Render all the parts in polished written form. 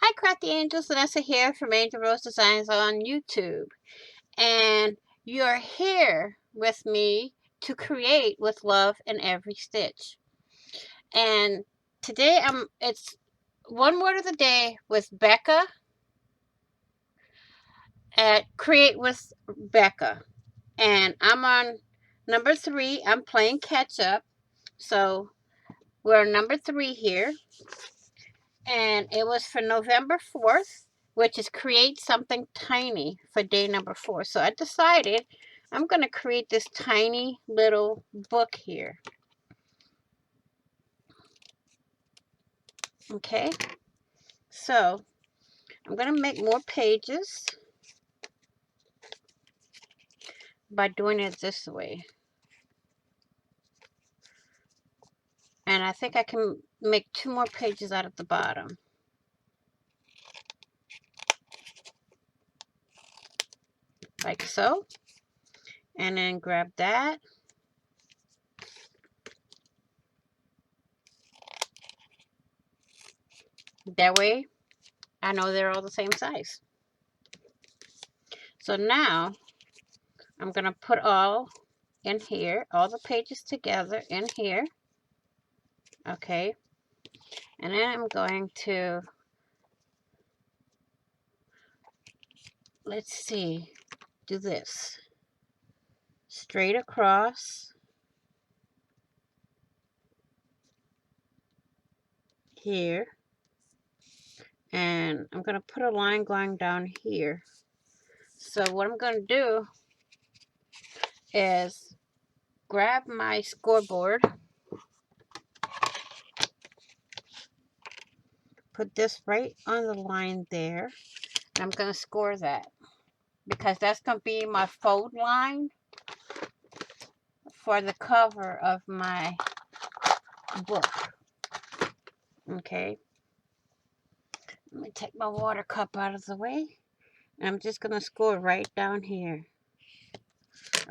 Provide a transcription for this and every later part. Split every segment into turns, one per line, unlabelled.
Hi, Crafty Angels. Vanessa here from Angel Rose Designs on YouTube. And you're here with me to create with love in every stitch. And today it's one word of the day with Becca at Create with Becca. And I'm on number 3. I'm playing catch up. So we're on number 3 here. And it was for November 4th, which is create something tiny for day number 4. So I decided I'm going to create this tiny little book here. Okay, so I'm going to make more pages by doing it this way. And I think I can make 2 more pages out of the bottom. Like so. And then grab that. That way I know they're all the same size. So now I'm going to put all in here, all the pages together in here. Okay. And then I'm going to, let's see, do this. Straight across here. And I'm going to put a line going down here. So what I'm going to do is grab my scoreboard, put this right on the line there, and I'm going to score that because that's going to be my fold line for the cover of my book. Okay, let me take my water cup out of the way. And I'm just going to score right down here.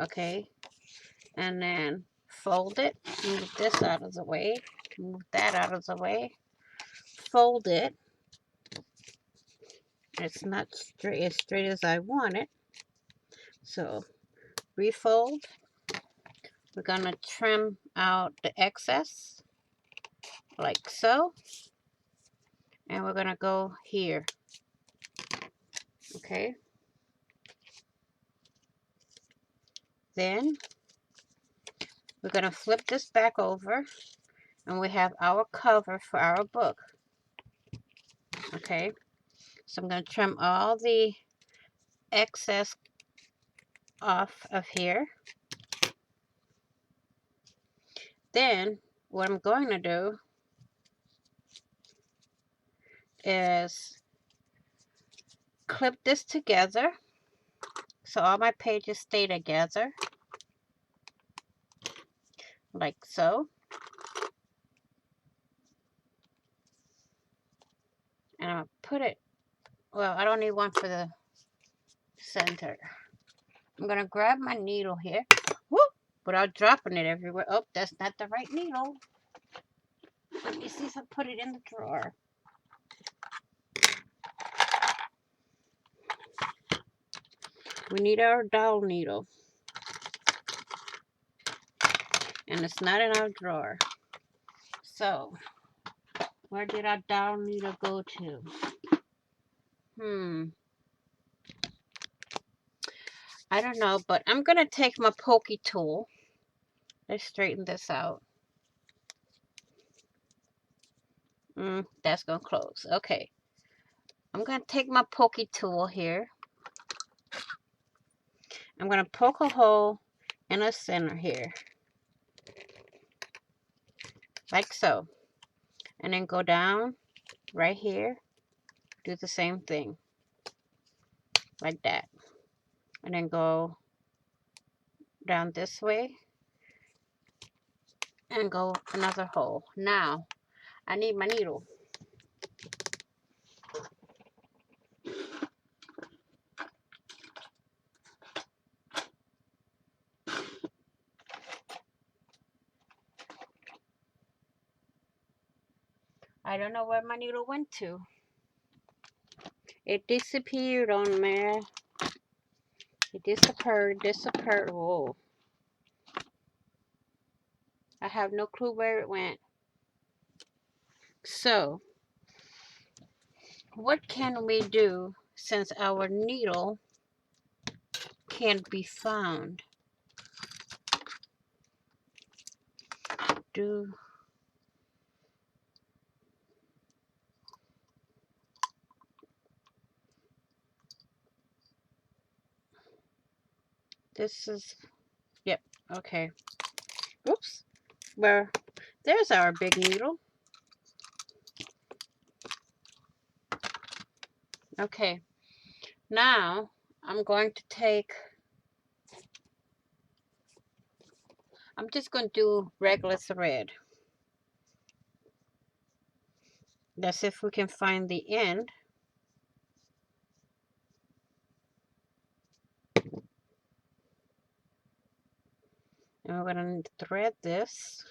Okay, and then fold it, move this out of the way, move that out of the way, fold it. It's not as straight as I want it, so refold. We're gonna trim out the excess like so, and we're gonna go here. Okay, then we're gonna flip this back over, and we have our cover for our book. Okay, so I'm gonna trim all the excess off of here. Then what I'm going to do is clip this together so all my pages stay together like so. And I'm going to put it, well, I don't need one for the center. I'm going to grab my needle here, whoop, without dropping it everywhere. Oh, that's not the right needle. Let me see if I put it in the drawer. We need our dowel needle. And it's not in our drawer. So, where did our dowel needle go to? I don't know, but I'm going to take my pokey tool. Let's straighten this out. That's going to close. Okay. I'm going to take my pokey tool here. I'm going to poke a hole in the center here. Like so. And then go down right here. Do the same thing. Like that. And then go down this way. And go another hole. Now, I need my needle. I don't know where my needle went to. It disappeared on there. It disappeared. Whoa. I have no clue where it went. So, what can we do since our needle can't be found? This is, yep, okay. Oops. Well, there's our big needle. Okay. Now, I'm just going to do regular thread. Let's see if we can find the end. And we're going to thread this.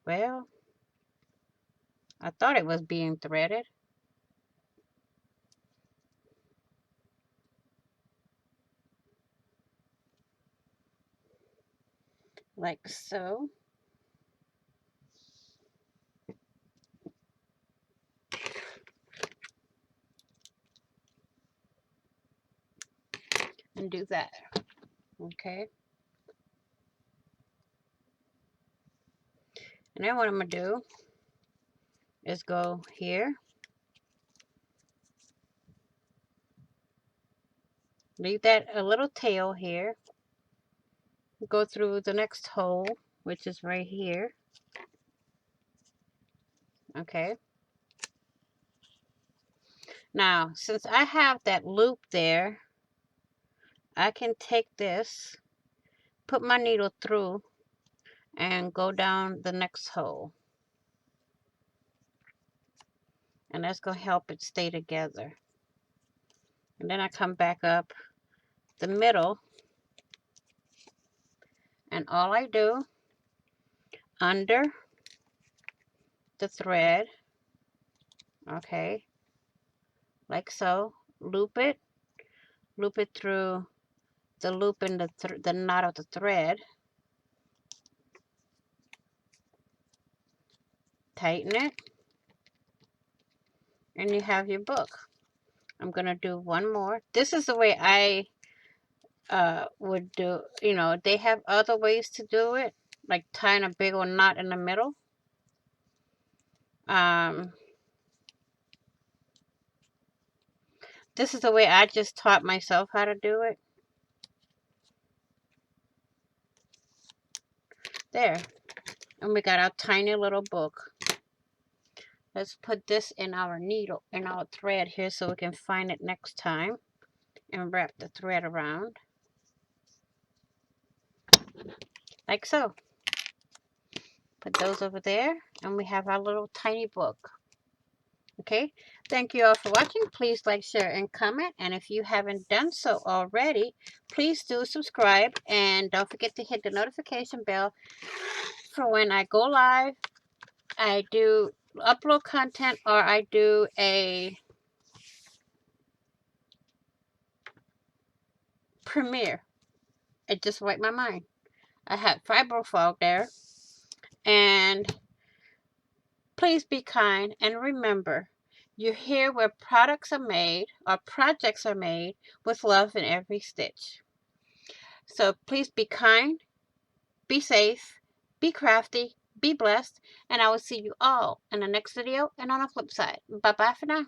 Well, I thought it was being threaded. Like so. And do that. Okay. And then what I'm going to do is go here. Leave that a little tail here. Go through the next hole, which is right here. Okay. Now, since I have that loop there, I can take this, put my needle through, and go down the next hole. And that's going to help it stay together. And then I come back up the middle, and all I do, under the thread, okay, like so, loop it through the loop in the knot of the thread, tighten it, and you have your book. I'm gonna do one more. This is the way I would do, you know, they have other ways to do it, like tying a big old knot in the middle. This is the way I just taught myself how to do it. There. And we got our tiny little book. Let's put this in our needle, in our thread here, so we can find it next time. And wrap the thread around. Like so. Put those over there. And we have our little tiny book. Okay, thank you all for watching. Please like, share, and comment. And if you haven't done so already, please do subscribe. And don't forget to hit the notification bell for when I go live. I do upload content, or I do a premiere. It just wiped my mind. I had fibro fog there. And please be kind and remember, you're here where products are made, or projects are made, with love in every stitch. So please be kind, be safe, be crafty, be blessed, and I will see you all in the next video and on the flip side. Bye-bye for now.